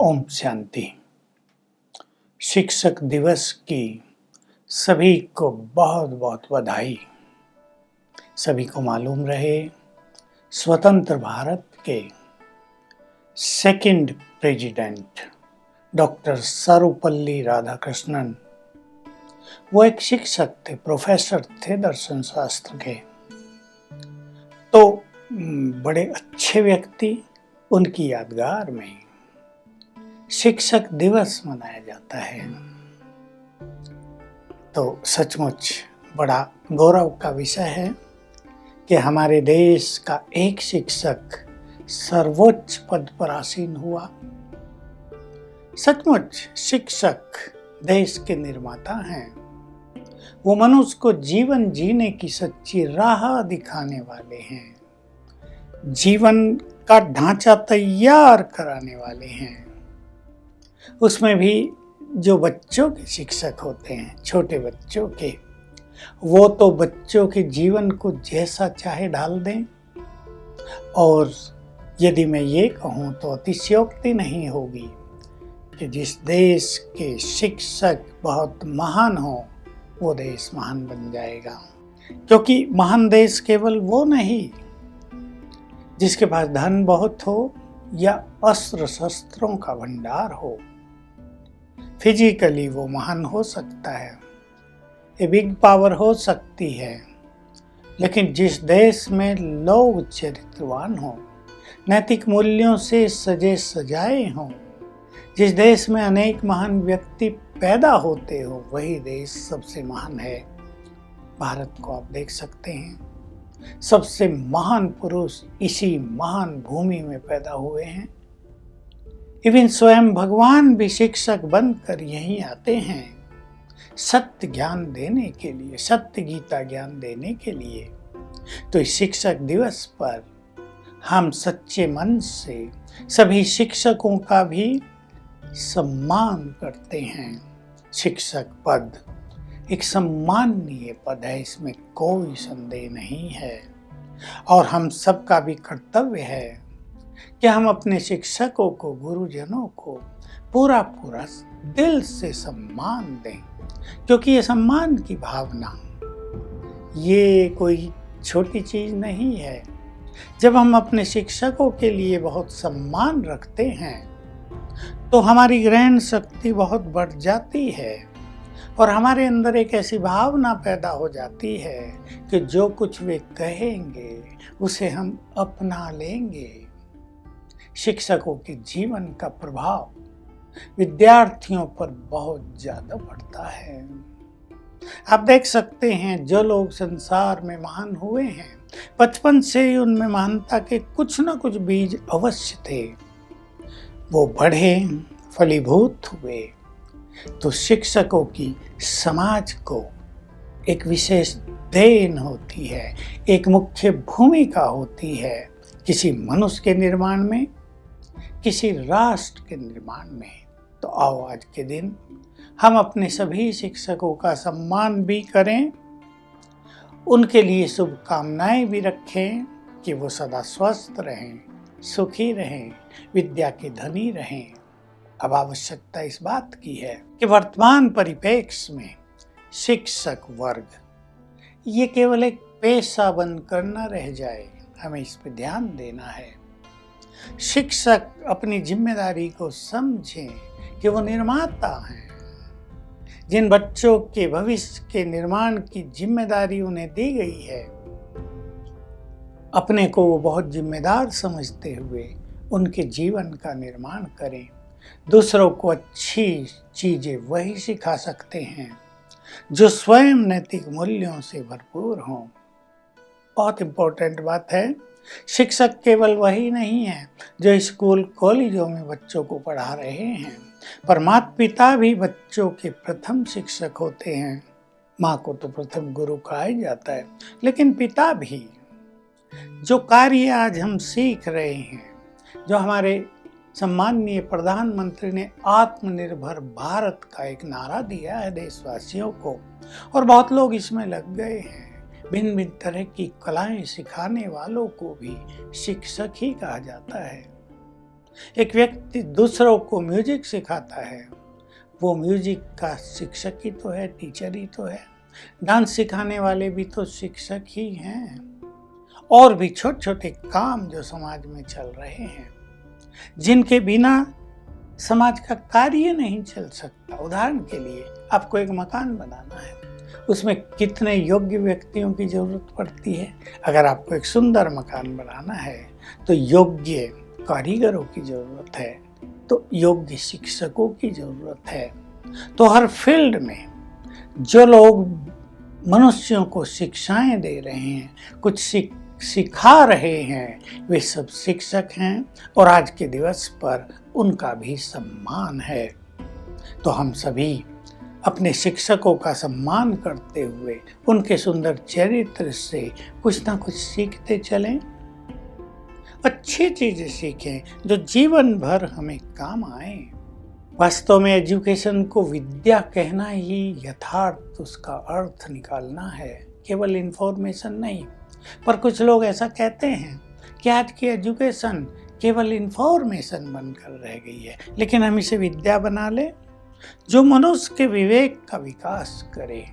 ओम शांति। शिक्षक दिवस की सभी को बहुत बहुत बधाई। सभी को मालूम रहे, स्वतंत्र भारत के second president doctor Sarvepalli Radhakrishnan वो एक शिक्षक थे, प्रोफेसर थे दर्शन शास्त्र के। तो बड़े अच्छे व्यक्ति, उनकी यादगार में शिक्षक दिवस मनाया जाता है। तो सचमुच बड़ा गौरव का विषय है कि हमारे देश का एक शिक्षक सर्वोच्च पद पर आसीन हुआ। सचमुच शिक्षक देश के निर्माता हैं। वो मनुष्य को जीवन जीने की सच्ची राह दिखाने वाले हैं, जीवन का ढांचा तैयार कराने वाले हैं। उसमें भी जो बच्चों के शिक्षक होते हैं, छोटे बच्चों के, वो तो बच्चों के जीवन को जैसा चाहे ढाल दें। और यदि मैं ये कहूँ तो अतिशयोक्ति नहीं होगी कि जिस देश के शिक्षक बहुत महान हो, वो देश महान बन जाएगा। क्योंकि महान देश केवल वो नहीं जिसके पास धन बहुत हो या अस्त्र शस्त्रों का भंडार हो। फिजिकली वो महान हो सकता है, ए बिग पावर हो सकती है, लेकिन जिस देश में लोग चरित्रवान हो, नैतिक मूल्यों से सजे सजाए हों, जिस देश में अनेक महान व्यक्ति पैदा होते हो, वही देश सबसे महान है। भारत को आप देख सकते हैं, सबसे महान पुरुष इसी महान भूमि में पैदा हुए हैं। इवन स्वयं भगवान भी शिक्षक बनकर यहीं आते हैं, सत्य ज्ञान देने के लिए, सत्य गीता ज्ञान देने के लिए। तो इस शिक्षक दिवस पर हम सच्चे मन से सभी शिक्षकों का भी सम्मान करते हैं। शिक्षक पद एक सम्माननीय पद है, इसमें कोई संदेह नहीं है। और हम सबका भी कर्तव्य है कि हम अपने शिक्षकों को, गुरुजनों को पूरा दिल से सम्मान दें। क्योंकि ये सम्मान की भावना, ये कोई छोटी चीज नहीं है। जब हम अपने शिक्षकों के लिए बहुत सम्मान रखते हैं तो हमारी ग्रहण शक्ति बहुत बढ़ जाती है और हमारे अंदर एक ऐसी भावना पैदा हो जाती है कि जो कुछ वे कहेंगे उसे हम अपना लेंगे। शिक्षकों के जीवन का प्रभाव विद्यार्थियों पर बहुत ज्यादा पड़ता है। आप देख सकते हैं, जो लोग संसार में महान हुए हैं, बचपन से ही उनमें महानता के कुछ न कुछ बीज अवश्य थे। वो बढ़े, फलीभूत हुए। तो शिक्षकों की समाज को एक विशेष देन होती है, एक मुख्य भूमिका होती है किसी मनुष्य के निर्माण में, किसी राष्ट्र के निर्माण में। तो आओ आज के दिन हम अपने सभी शिक्षकों का सम्मान भी करें, उनके लिए शुभकामनाएं भी रखें कि वो सदा स्वस्थ रहें, सुखी रहें, विद्या के धनी रहें। अब आवश्यकता इस बात की है कि वर्तमान परिप्रेक्ष्य में शिक्षक वर्ग ये केवल एक पेशा बनकर न रह जाए, हमें इस पर ध्यान देना है। शिक्षक अपनी जिम्मेदारी को समझें कि वो निर्माता हैं। जिन बच्चों के भविष्य के निर्माण की जिम्मेदारी उन्हें दी गई है, अपने को वो बहुत जिम्मेदार समझते हुए उनके जीवन का निर्माण करें। दूसरों को अच्छी चीजें वही सिखा सकते हैं जो स्वयं नैतिक मूल्यों से भरपूर हों। बहुत इंपॉर्टेंट बात है, शिक्षक केवल वही नहीं है जो स्कूल कॉलेजों में बच्चों को पढ़ा रहे हैं, पर माता पिता भी बच्चों के प्रथम शिक्षक होते हैं। माँ को तो प्रथम गुरु कहा ही जाता है, लेकिन पिता भी। जो कार्य आज हम सीख रहे हैं, जो हमारे सम्माननीय प्रधानमंत्री ने आत्मनिर्भर भारत का एक नारा दिया है देशवासियों को, और बहुत लोग इसमें लग गए हैं। भिन्न भिन्न तरह की कलाएं सिखाने वालों को भी शिक्षक ही कहा जाता है। एक व्यक्ति दूसरों को म्यूजिक सिखाता है, वो म्यूजिक का शिक्षक ही तो है, टीचर ही तो है। डांस सिखाने वाले भी तो शिक्षक ही हैं। और भी छोटे छोटे काम जो समाज में चल रहे हैं, जिनके बिना समाज का कार्य नहीं चल सकता। उदाहरण के लिए आपको एक मकान बनाना है, उसमें कितने योग्य व्यक्तियों की जरूरत पड़ती है। अगर आपको एक सुंदर मकान बनाना है तो योग्य कारीगरों की जरूरत है, तो योग्य शिक्षकों की जरूरत है। तो हर फील्ड में जो लोग मनुष्यों को शिक्षाएं दे रहे हैं, कुछ सिखा रहे हैं, वे सब शिक्षक हैं और आज के दिवस पर उनका भी सम्मान है। तो हम सभी अपने शिक्षकों का सम्मान करते हुए उनके सुंदर चरित्र से कुछ ना कुछ सीखते चलें, अच्छी चीजें सीखें जो जीवन भर हमें काम आए। वास्तव में एजुकेशन को विद्या कहना ही यथार्थ उसका अर्थ निकालना है, केवल इंफॉर्मेशन नहीं। पर कुछ लोग ऐसा कहते हैं कि आज की एजुकेशन केवल इंफॉर्मेशन बनकर रह गई है, लेकिन हम इसे विद्या बना लें जो मनुष्य के विवेक का विकास करे,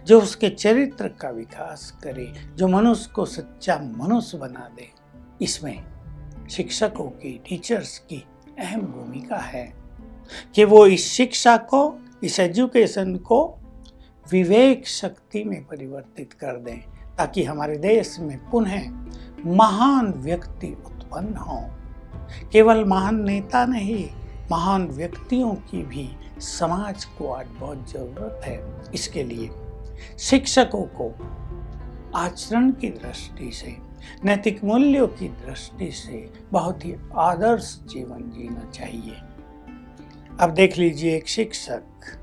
जो उसके चरित्र का विकास करे, जो मनुष्य को सच्चा मनुष्य बना दे। इसमें शिक्षकों की, टीचर्स की अहम भूमिका है कि वो इस शिक्षा को, इस एजुकेशन को विवेक शक्ति में परिवर्तित कर दें, ताकि हमारे देश में पुनः महान व्यक्ति उत्पन्न हो। केवल महान नेता नहीं, महान व्यक्तियों की भी समाज को आज बहुत जरूरत है। इसके लिए शिक्षकों को आचरण की दृष्टि से, नैतिक मूल्यों की दृष्टि से बहुत ही आदर्श जीवन जीना चाहिए। अब देख लीजिए, एक शिक्षक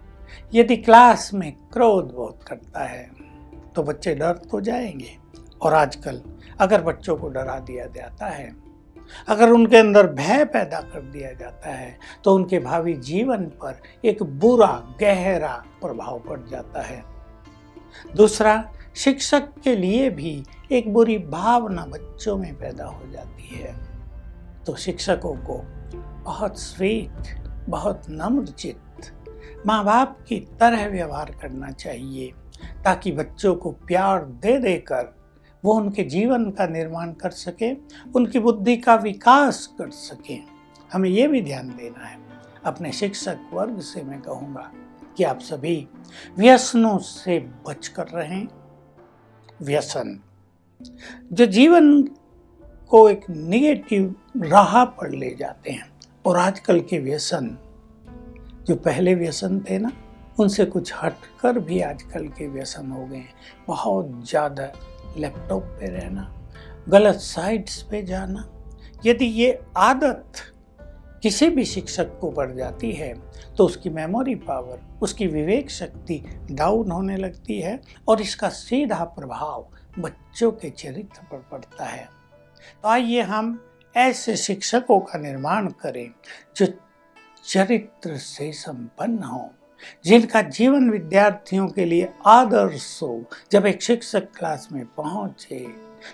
यदि क्लास में क्रोध बहुत करता है तो बच्चे डर तो जाएंगे। और आजकल अगर बच्चों को डरा दिया जाता है, अगर उनके अंदर भय पैदा कर दिया जाता है, तो उनके भावी जीवन पर एक बुरा गहरा प्रभाव पड़ जाता है। दूसरा, शिक्षक के लिए भी एक बुरी भावना बच्चों में पैदा हो जाती है। तो शिक्षकों को बहुत स्वीट, बहुत नम्र चित्त, माँ बाप की तरह व्यवहार करना चाहिए, ताकि बच्चों को प्यार दे देकर वो उनके जीवन का निर्माण कर सके, उनकी बुद्धि का विकास कर सके। हमें ये भी ध्यान देना है। अपने शिक्षक वर्ग से मैं कहूँगा कि आप सभी व्यसनों से बचकर रहें। व्यसन जो जीवन को एक नेगेटिव राह पर ले जाते हैं, और आजकल के व्यसन जो पहले व्यसन थे ना, उनसे कुछ हटकर भी आजकल के व्यसन हो गए हैं। बहुत ज़्यादा लैपटॉप पे रहना, गलत साइट्स पे जाना। यदि ये आदत किसी भी शिक्षक को पड़ जाती है तो उसकी मेमोरी पावर, उसकी विवेक शक्ति डाउन होने लगती है, और इसका सीधा प्रभाव बच्चों के चरित्र पर पड़ता है। तो आइए हम ऐसे शिक्षकों का निर्माण करें जो चरित्र से संपन्न हो, जिनका जीवन विद्यार्थियों के लिए आदर्श हो। जब एक शिक्षक क्लास में पहुंचे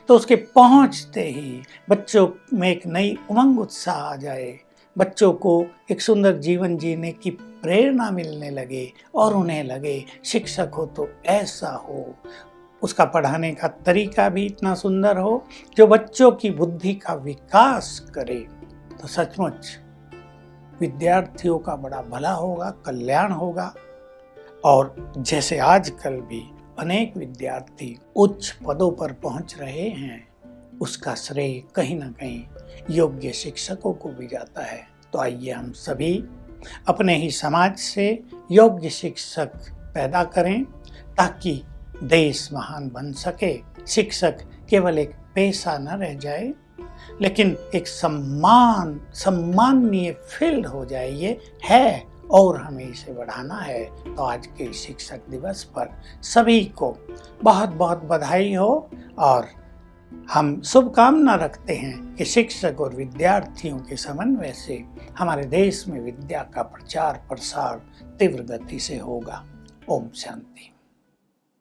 तो उसके पहुंचते ही बच्चों में एक नई उमंग, उत्साह आ जाए, बच्चों को एक सुंदर जीवन जीने की प्रेरणा मिलने लगे, और उन्हें लगे शिक्षक हो तो ऐसा हो, उसका पढ़ाने का तरीका भी इतना सुंदर हो जो बच्चों की बुद्धि का विकास करे। तो सचमुच विद्यार्थियों का बड़ा भला होगा, कल्याण होगा। और जैसे आजकल भी अनेक विद्यार्थी उच्च पदों पर पहुंच रहे हैं, उसका श्रेय कहीं ना कहीं योग्य शिक्षकों को भी जाता है। तो आइए हम सभी अपने ही समाज से योग्य शिक्षक पैदा करें, ताकि देश महान बन सके। शिक्षक केवल एक पेशा न रह जाए, लेकिन एक सम्माननीय फील्ड हो जाए। ये है और हमें इसे बढ़ाना है। तो आज के शिक्षक दिवस पर सभी को बहुत बहुत बधाई हो, और हम शुभकामना रखते हैं कि शिक्षक और विद्यार्थियों के समन्वय से हमारे देश में विद्या का प्रचार प्रसार तीव्र गति से होगा। ओम शांति।